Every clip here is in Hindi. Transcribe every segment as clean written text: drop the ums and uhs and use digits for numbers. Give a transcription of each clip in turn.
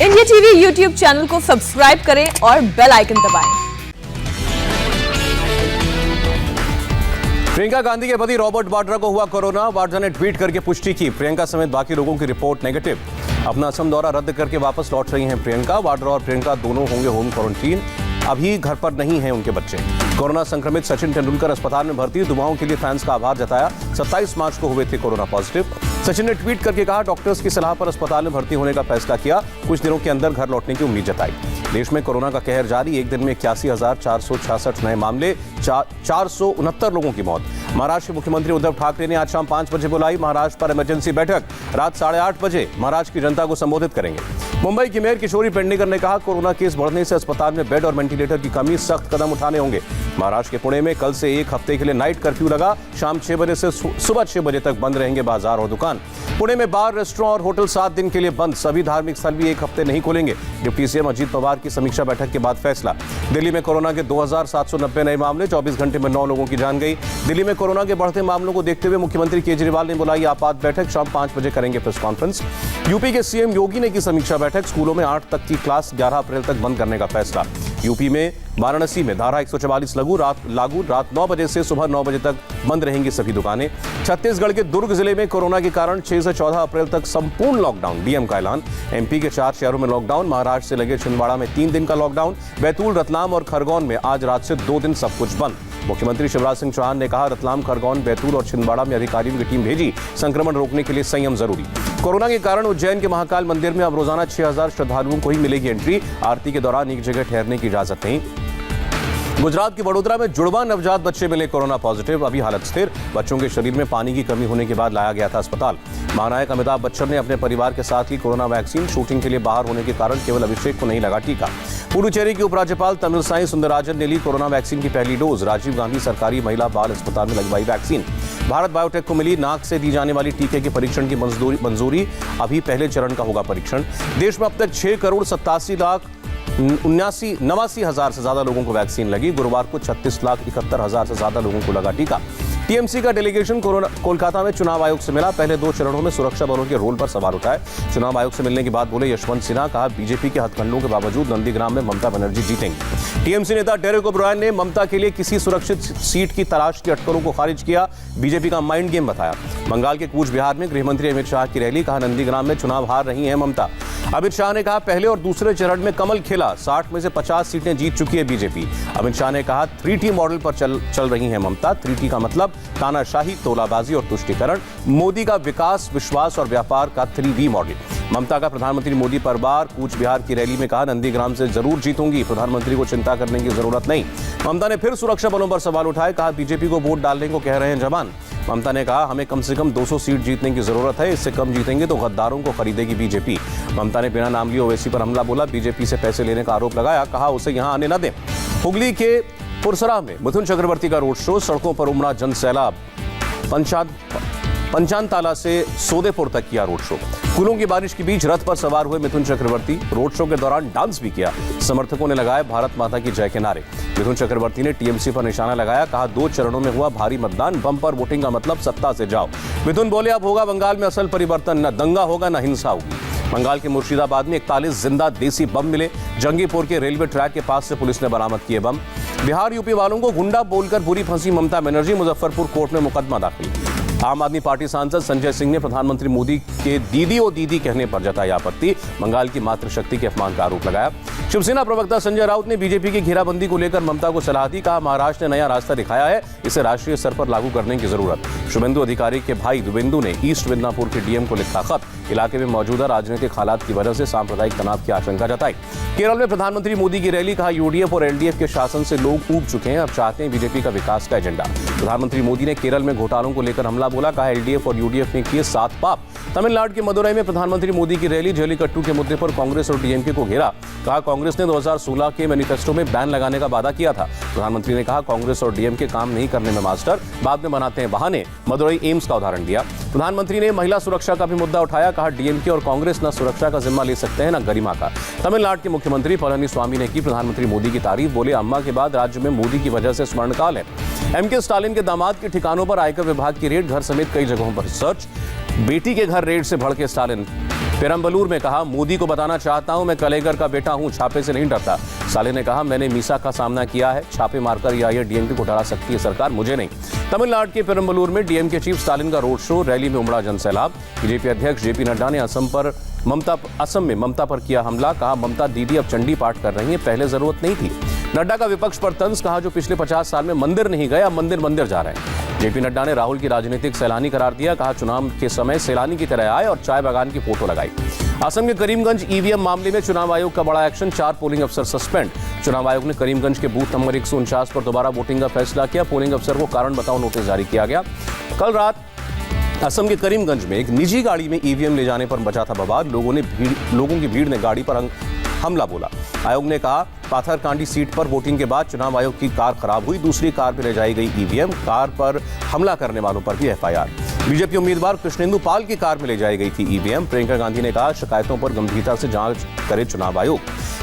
इंडिया टीवी यूट्यूब चैनल को सब्सक्राइब करें और बेल आइकन दबाएं। प्रियंका गांधी के पति रॉबर्ट वाड्रा को हुआ कोरोना। वाड्रा ने ट्वीट करके पुष्टि की, प्रियंका समेत बाकी लोगों की रिपोर्ट नेगेटिव। अपना असम दौरा रद्द करके वापस लौट रही हैं प्रियंका। वाड्रा और प्रियंका दोनों होंगे होम क्वारंटीन। अभी घर पर नहीं हैं उनके बच्चे। कोरोना संक्रमित सचिन तेंदुलकर अस्पताल में भर्ती। दुआओं के लिए फैंस का आभार जताया। 27 मार्च को हुए थे कोरोना पॉजिटिव। सचिन ने ट्वीट करके कहा, डॉक्टर्स की सलाह पर अस्पताल में भर्ती होने का फैसला किया। कुछ दिनों के अंदर घर लौटने की उम्मीद जताई। देश में कोरोना का कहर जारी। एक दिन में 81,466 नए मामले, 469 लोगों की मौत। महाराष्ट्र के मुख्यमंत्री उद्धव ठाकरे ने आज शाम 5 बजे बुलाई महाराष्ट्र पर इमरजेंसी बैठक। रात 8:30 बजे महाराष्ट्र की जनता को संबोधित करेंगे। मुंबई की मेयर किशोरी पेडनेकर ने कहा, कोरोना केस बढ़ने से अस्पताल में बेड और वेंटिलेटर की कमी, सख्त कदम उठाने होंगे। महाराष्ट्र के पुणे में कल से एक हफ्ते के लिए नाइट कर्फ्यू लगा। शाम 6 बजे से सुबह 6 बजे तक बंद रहेंगे बाजार और दुकान। पुणे में बार, रेस्टोरेंट और होटल 7 दिन के लिए बंद। सभी धार्मिक स्थल भी एक हफ्ते नहीं खुलेंगे। डिप्टी सीएम अजीत पवार की समीक्षा बैठक के बाद फैसला। दिल्ली में कोरोना के 2790 नए मामले, 24 घंटे में 9 लोगों की जान गई। दिल्ली में कोरोना के बढ़ते मामलों को देखते हुए मुख्यमंत्री केजरीवाल ने बुलाई आपात बैठक। शाम 5 बजे करेंगे प्रेस कॉन्फ्रेंस। यूपी के सीएम योगी ने की समीक्षा बैठक। स्कूलों में 8 तक की क्लास 11 अप्रैल तक बंद करने का फैसला। यूपी में वाराणसी में धारा 144 लागू। रात 9 बजे से सुबह 9 बजे तक बंद रहेंगी सभी दुकानें। छत्तीसगढ़ के दुर्ग जिले में कोरोना के कारण 6 से 14 अप्रैल तक संपूर्ण लॉकडाउन, डीएम का ऐलान। एमपी के 4 शहरों में लॉकडाउन। महाराष्ट्र से लगे छिंदवाड़ा में 3 दिन का लॉकडाउन। बैतूल, रतलाम और खरगोन में आज रात से 2 दिन सब कुछ बंद। मुख्यमंत्री शिवराज सिंह चौहान ने कहा, रतलाम, खरगोन, बैतूल और छिंदवाड़ा में अधिकारियों की टीम भेजी। संक्रमण रोकने के लिए संयम जरूरी। कोरोना के कारण उज्जैन के महाकाल मंदिर में अब रोजाना 6000 श्रद्धालुओं को ही मिलेगी एंट्री। आरती के दौरान एक जगह ठहरने की इजाजत नहीं। गुजरात के वडोदरा में जुड़वा नवजात बच्चे मिले कोरोना पॉजिटिव। अभी हालत स्थिर। बच्चों के शरीर में पानी की कमी होने के बाद लाया गया था अस्पताल। महानायक अमिताभ बच्चन ने अपने परिवार के साथ ही कोरोना वैक्सीन। शूटिंग के लिए बाहर होने के कारण केवल अभिषेक को नहीं लगा टीका। पुडुचेरी की उपराज्यपाल तमिलसाई सुंदरराजन ने ली कोरोना वैक्सीन की पहली डोज। राजीव गांधी सरकारी महिला बाल अस्पताल में लगवाई वैक्सीन। भारत बायोटेक को मिली नाक से दी जाने वाली टीके के परीक्षण की मंजूरी। अभी पहले चरण का होगा परीक्षण। देश में अब तक 6,87,89,000 से ज्यादा लोगों को वैक्सीन लगी। गुरुवार को 36,71,000 से ज्यादा लोगों को लगा टीका। टीएमसी का डेलीगेशन कोलकाता में चुनाव आयोग से मिला। पहले 2 चरणों में सुरक्षा बलों के रोल पर सवाल उठाए। चुनाव आयोग से मिलने के बाद बोले यशवंत सिन्हा, कहा बीजेपी के हथकंडों के बावजूद नंदीग्राम में ममता बनर्जी जीतेंगी। टीएमसी नेता डेरेक ओब्रायन ने ममता के लिए किसी सुरक्षित सीट की तलाश की अटकलों को खारिज किया। बीजेपी का माइंड गेम बताया। बंगाल के कूच बिहार में गृहमंत्री अमित शाह की रैली। कहा नंदीग्राम में चुनाव हार रही है ममता। अमित शाह ने कहा, पहले और दूसरे चरण में कमल खिला। 60 में से 50 सीटें जीत चुकी है बीजेपी। अमित शाह ने कहा, 3T मॉडल पर चल रही है ममता। 3T का मतलब तानाशाही, तोलाबाजी और तुष्टीकरण। मोदी का विकास, विश्वास और व्यापार का 3V मॉडल। ममता का प्रधानमंत्री मोदी पर वार। कूच बिहार की रैली में कहा, नंदीग्राम से जरूर जीतूंगी, प्रधानमंत्री को चिंता करने की जरूरत नहीं। ममता ने फिर सुरक्षा बलों पर सवाल उठाए। कहा बीजेपी को वोट डालने को कह रहे हैं जवान। ममता ने कहा, हमें कम से कम 200 सीट जीतने की जरूरत है। इससे कम जीतेंगे तो गद्दारों को खरीदेगी बीजेपी। ममता ने बिना नाम लिए ओवैसी पर हमला बोला। बीजेपी से पैसे लेने का आरोप लगाया। कहा उसे यहां आने न दें। हुगली के पुरसरा में मिथुन चक्रवर्ती का रोड शो। सड़कों पर उमड़ा जन सैलाब। पंचानताला से सोदेपुर तक किया रोड शो। फूलों की बारिश के बीच रथ पर सवार हुए मिथुन चक्रवर्ती। रोड शो के दौरान डांस भी किया। समर्थकों ने लगाए भारत माता की जय के नारे। मिथुन चक्रवर्ती ने टीएमसी पर निशाना लगाया। कहा 2 चरणों में हुआ भारी मतदान। बम्पर वोटिंग का मतलब सत्ता से जाओ। मिथुन बोले, अब होगा बंगाल में असल परिवर्तन। न दंगा होगा न हिंसा होगी। बंगाल के मुर्शिदाबाद में 41 जिंदा देसी बम मिले। जंगीपुर के रेलवे ट्रैक के पास से पुलिस ने बरामद किए बम। बिहार यूपी वालों को गुंडा बोलकर बुरी फंसी ममता बनर्जी। मुजफ्फरपुर कोर्ट में मुकदमा दाखिल। आम आदमी पार्टी सांसद संजय सिंह ने प्रधानमंत्री मोदी के दीदी ओ दीदी कहने पर जताई आपत्ति। बंगाल की मातृशक्ति के अपमान का आरोप लगाया। शिवसेना प्रवक्ता संजय राउत ने बीजेपी की घेराबंदी को लेकर ममता को सलाह दी। कहा महाराष्ट्र ने नया रास्ता दिखाया है, इसे राष्ट्रीय स्तर पर लागू करने की जरूरत। शुभेंदु अधिकारी के भाई दुबेंदु ने ईस्ट मिदनापुर के डीएम को लिखा खत। इलाके में मौजूदा राजनीतिक हालात की वजह से सांप्रदायिक तनाव की आशंका जताई। केरल में प्रधानमंत्री मोदी की रैली। कहा यूडीएफ और एलडीएफ के शासन से लोग ऊब चुके हैं, अब चाहते हैं बीजेपी का विकास का एजेंडा। प्रधानमंत्री मोदी ने केरल में घोटालों को लेकर हमला बोला। कहा एलडीएफ और यूडीएफ ने किए 7 पाप। तमिलनाडु के मदुरई में प्रधानमंत्री मोदी की रैली। जल्लीकट्टू के मुद्दे पर कांग्रेस और डीएमके को घेरा। कहा कांग्रेस ने 2016 के मैनिफेस्टो में बैन लगाने का वादा किया था। प्रधानमंत्री ने कहा कांग्रेस और डीएमके काम नहीं करने में मास्टर, बाद में बनाते हैं बहाने। मदुरई एम्स का उदाहरण दिया। प्रधानमंत्री ने महिला सुरक्षा का भी मुद्दा उठाया। कहा डीएमके और कांग्रेस न सुरक्षा का जिम्मा ले सकते हैं न गरिमा का। तमिलनाडु के मुख्यमंत्री पलनीस्वामी ने की प्रधानमंत्री मोदी की तारीफ। बोले अम्मा के बाद राज्य में मोदी की वजह से स्वर्णकाल है। एमके स्टालिन के दामाद के ठिकानों पर आयकर विभाग की रेड। घर समेत कई जगहों पर सर्च। बेटी के घर रेड से भड़के स्टालिन। पेरम्बलूर में कहा, मोदी को बताना चाहता हूं मैं कलेगर का बेटा हूं, छापे से नहीं डरता। साले ने कहा, मैंने मीसा का सामना किया है, छापे मारकर या डीएमके को डरा सकती है सरकार, मुझे नहीं। तमिलनाडु के पेरम्बलूर में डीएमके चीफ स्टालिन का रोड शो, रैली में उमड़ा जनसैलाब। बीजेपी अध्यक्ष जेपी नड्डा ने असम में ममता पर किया हमला, कहा ममता दीदी अब चंडी पाठ कर रही हैं, पहले जरूरत नहीं थी। नड्डा का विपक्ष पर तंज, कहा जो पिछले 50 साल में मंदिर नहीं गए अब मंदिर जा रहे हैं। जेपी नड्डा ने राहुल की राजनीतिक सैलानी करार दिया, कहा चुनाव के समय सैलानी की तरह आए और चाय बागान की फोटो लगाई। असम के करीमगंज ईवीएम मामले में चुनाव आयोग का बड़ा एक्शन, 4 पोलिंग अफसर सस्पेंड। चुनाव आयोग ने करीमगंज के बूथ नंबर 149 पर दोबारा वोटिंग का फैसला किया। पोलिंग अफसर को कारण बताओ नोटिस जारी किया गया। कल रात असम के करीमगंज में एक निजी गाड़ी में ईवीएम ले जाने पर मचा था बवाल। लोगों की भीड़ ने गाड़ी पर हमला बोला। आयोग ने कहा, पाथरकांडी सीट पर वोटिंग के बाद चुनाव आयोग की कार खराब हुई, दूसरी कार पर ले जाई गई ईवीएम, कार पर हमला करने वालों पर भी एफआईआर। बीजेपी उम्मीदवार कृष्णेंदु पाल की कार में ले जाई गई थी ईवीएम। प्रियंका गांधी ने कहा, शिकायतों पर गंभीरता से जांच करे चुनाव आयोग।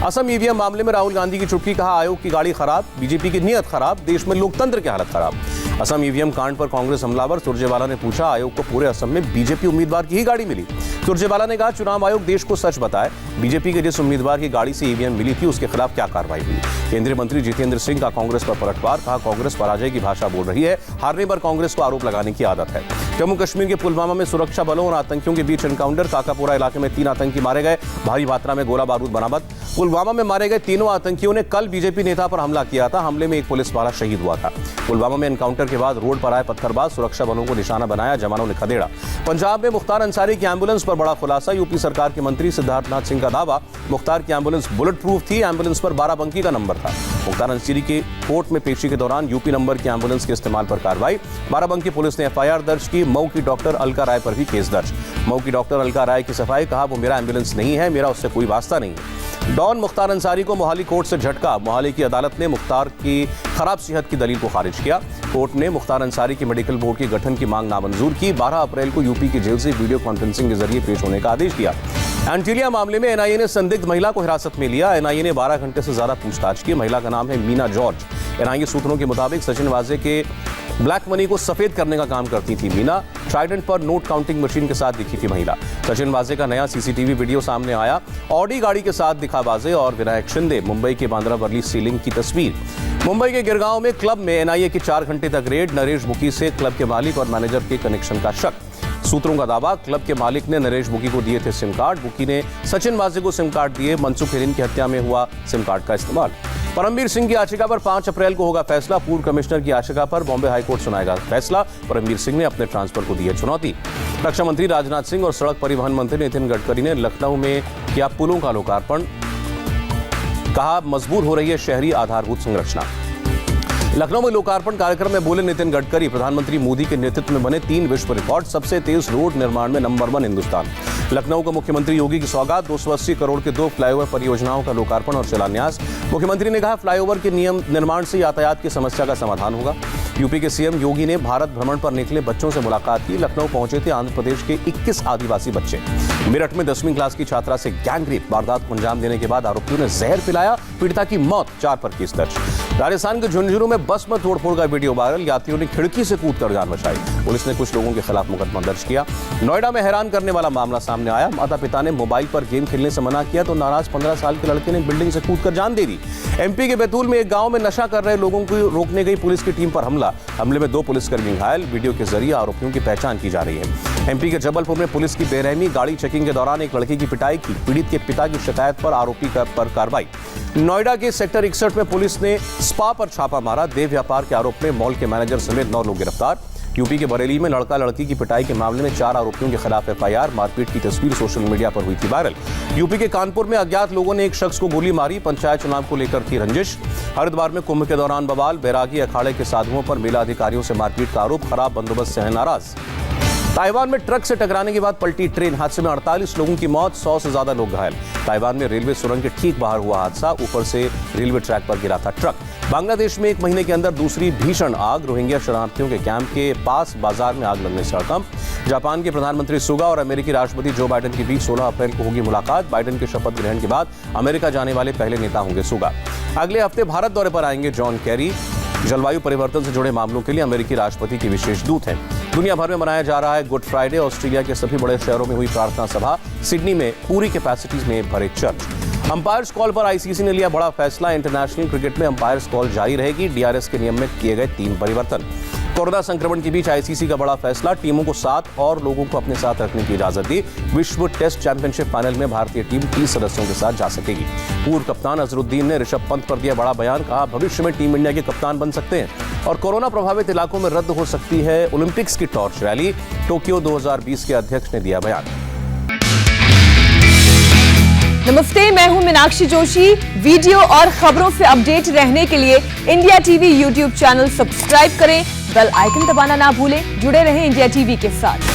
असम ईवीएम मामले में राहुल गांधी की चुटकी, कहा आयोग की गाड़ी खराब, बीजेपी की नीयत खराब, देश में लोकतंत्र की हालत खराब। असम ईवीएम कांड पर कांग्रेस हमलावर सुरजेवाला ने पूछा, आयोग को पूरे असम में बीजेपी उम्मीदवार की ही गाड़ी मिली। सुरजेवाला ने कहा, चुनाव आयोग देश को सच बताए, बीजेपी के जिस उम्मीदवार की गाड़ी से ईवीएम मिली थी उसके खिलाफ क्या कार्रवाई हुई। केंद्रीय मंत्री जितेंद्र सिंह का कांग्रेस पर पलटवार, कहा कांग्रेस पराजय की भाषा बोल रही है, हारने पर कांग्रेस को आरोप लगाने की आदत है। जम्मू कश्मीर के पुलवामा में सुरक्षा बलों और आतंकियों के बीच एनकाउंटर, काकापुरा इलाके में 3 आतंकी मारे गए, भारी मात्रा में गोला बारूद बरामद। पुलवामा में मारे गए तीनों आतंकियों ने कल बीजेपी नेता पर हमला किया था, हमले में एक पुलिस वाला शहीद हुआ था। पुलवामा में एनकाउंटर के बाद रोड पर आए पत्थरबाज, सुरक्षा बलों को निशाना बनाया, जवानों ने खदेड़ा। पंजाब में मुख्तार अंसारी की एम्बुलेंस पर बड़ा खुलासा, यूपी सरकार के मंत्री सिद्धार्थनाथ सिंह का दावा, मुख्तार की एम्बुलेंस बुलेट प्रूफ थी, एम्बुलेंस पर बाराबंकी का नंबर था। मुख्तार अंसारी के कोर्ट में पेशी के दौरान यूपी नंबर की एम्बुलेंस के इस्तेमाल पर कार्रवाई। बाराबंकी पुलिस ने एफआईआर दर्ज की। मऊ की डॉक्टर अलका राय पर भी केस दर्ज। मऊ की डॉक्टर अलका राय की सफाई, कहा वो मेरा एम्बुलेंस नहीं है, मेरा उससे कोई वास्ता नहीं है। डॉन मुख्तार अंसारी को मोहाली कोर्ट से झटका, मोहाली की अदालत ने मुख्तार की खराब सेहत की दलील को खारिज किया। कोर्ट ने मुख्तार अंसारी की मेडिकल बोर्ड के गठन की मांग नामंजूर की। 12 अप्रैल को यूपी की जेल से वीडियो कॉन्फ्रेंसिंग के जरिए पेश होने का आदेश दिया। एंटीलिया मामले में एनआईए ने संदिग्ध महिला को हिरासत में लिया। एनआईए ने 12 घंटे से ज्यादा पूछताछ की। महिला का नाम है मीना जॉर्ज। एनआईए सूत्रों के मुताबिक सचिन वाजे के ब्लैक मनी को सफेद करने का काम करती थी मीना। ट्राइडेंट पर नोट काउंटिंग मशीन के साथ दिखी थी महिला। सचिन वाजे का नया सीसीटीवी वीडियो सामने आया। ऑडी गाड़ी के साथ दिखा वाजे और विनायक शिंदे। मुंबई के बांद्रा वर्ली सीलिंग की तस्वीर। मुंबई के गिरगांव में क्लब में एनआईए की 4 घंटे तक रेड। नरेश बुकी से क्लब के मालिक और मैनेजर के कनेक्शन का शक। सूत्रों का दावा, क्लब के मालिक ने नरेश बुकी को दिए थे सिम कार्ड, बुकी ने सचिन वाजे को सिम कार्ड दिए। मनसुख हिरेन की हत्या में हुआ सिम कार्ड का इस्तेमाल। परमवीर सिंह की याचिका पर 5 अप्रैल को होगा फैसला। पूर्व कमिश्नर की याचिका पर बॉम्बे हाईकोर्ट सुनाएगा फैसला। परमवीर सिंह ने अपने ट्रांसफर को दी है चुनौती। रक्षा मंत्री राजनाथ सिंह और सड़क परिवहन मंत्री नितिन गडकरी ने लखनऊ में किया पुलों का लोकार्पण, कहा मजबूत हो रही है शहरी आधारभूत संरचना। लखनऊ में लोकार्पण कार्यक्रम में बोले नितिन गडकरी, प्रधानमंत्री मोदी के नेतृत्व में बने 3 विश्व रिकॉर्ड, सबसे तेज रोड निर्माण में नंबर 1 हिंदुस्तान। लखनऊ को मुख्यमंत्री योगी की सौगात, 280 करोड़ के 2 फ्लाईओवर परियोजनाओं का लोकार्पण और शिलान्यास। मुख्यमंत्री ने कहा फ्लाईओवर के नियम निर्माण से यातायात की समस्या का समाधान होगा। यूपी के सीएम योगी ने भारत भ्रमण पर निकले बच्चों से मुलाकात की। लखनऊ पहुंचे थे आंध्र प्रदेश के 21 आदिवासी बच्चे। मेरठ में 10वीं क्लास की छात्रा से गैंग रेप, वारदात को अंजाम देने के बाद आरोपियों ने जहर पिलाया, पीड़िता की मौत, 4 पर केस दर्ज। राजस्थान के झुंझुनू में बस में तोड़फोड़ का वीडियो वायरल, यात्रियों ने खिड़की से कूदकर जान बचाई। पुलिस ने कुछ लोगों के खिलाफ मुकदमा दर्ज किया। नोएडा में हैरान करने वाला मामला सामने आया। माता पिता ने मोबाइल पर गेम खेलने से मना किया तो नाराज 15 साल के लड़के ने बिल्डिंग से कूदकर जान दे दी। एमपी के बैतूल में एक गांव में नशा कर रहे लोगों को रोकने गई पुलिस की टीम पर हमले में 2 पुलिसकर्मी घायल। वीडियो के जरिए आरोपियों की पहचान की जा रही है। एमपी के जबलपुर में पुलिस की बेरहमी, गाड़ी चेकिंग के दौरान एक लड़के की पिटाई की। पीड़ित के पिता की शिकायत पर आरोपी पर कार्रवाई। नोएडा के सेक्टर 61 में पुलिस ने स्पा पर छापा मारा। देह व्यापार के आरोप में मॉल के मैनेजर समेत 9 लोग गिरफ्तार। यूपी के बरेली में लड़का लड़की की पिटाई के मामले में 4 आरोपियों के खिलाफ एफआईआर। मारपीट की तस्वीर सोशल मीडिया पर हुई थी वायरल। यूपी के कानपुर में अज्ञात लोगों ने एक शख्स को गोली मारी। पंचायत चुनाव को लेकर थी रंजिश। हरिद्वार में कुंभ के दौरान बवाल, बैरागी अखाड़े के साधुओं पर मेला अधिकारियों से मारपीट का आरोप, खराब बंदोबस्त से है नाराज। ताइवान में ट्रक से टकराने के बाद पलटी ट्रेन, हादसे में 48 लोगों की मौत, 100 से ज्यादा लोग घायल। ताइवान में रेलवे सुरंग के ठीक बाहर हुआ हादसा, ऊपर से रेलवे ट्रैक पर गिरा था ट्रक। बांग्लादेश में 1 महीने के अंदर दूसरी भीषण आग, रोहिंग्या शरणार्थियों के कैंप के पास बाजार में आग लगने से हड़कंप। जापान के प्रधानमंत्री सुगा और अमेरिकी राष्ट्रपति जो बाइडेन के बीच 16 अप्रैल को होगी मुलाकात। बाइडेन के शपथ ग्रहण के बाद अमेरिका जाने वाले पहले नेता होंगे सुगा। अगले हफ्ते भारत दौरे पर आएंगे जॉन कैरी। जलवायु परिवर्तन से जुड़े मामलों के लिए अमेरिकी राष्ट्रपति के विशेष दूत हैं। दुनिया भर में मनाया जा रहा है गुड फ्राइडे। ऑस्ट्रेलिया के सभी बड़े शहरों में हुई प्रार्थना सभा। सिडनी में पूरी कैपेसिटी में भरे चर्च। अंपायर्स कॉल पर आईसीसी ने लिया बड़ा फैसला। इंटरनेशनल क्रिकेट में अंपायर्स कॉल जारी रहेगी। डीआरएस के नियम में किए गए 3 परिवर्तन। कोरोना संक्रमण के बीच आईसीसी का बड़ा फैसला। टीमों को 7 और लोगों को अपने साथ रखने की इजाजत दी। विश्व टेस्ट चैंपियनशिप फाइनल में भारतीय टीम 30 सदस्यों के साथ जा सकेगी। पूर्व कप्तान अजरुद्दीन ने ऋषभ पंत पर दिया बड़ा बयान। कहा, भविष्य में टीम इंडिया के कप्तान बन सकते हैं। और कोरोना प्रभावित इलाकों में रद्द हो सकती है ओलंपिक्स की टॉर्च रैली। टोक्यो 2020 के अध्यक्ष ने दिया बयान। नमस्ते, मैं हूं मीनाक्षी जोशी। वीडियो और खबरों से अपडेट रहने के लिए India TV YouTube channel subscribe करें, बेल आइकन दबाना ना भूलें। जुड़े रहें इंडिया टीवी के साथ।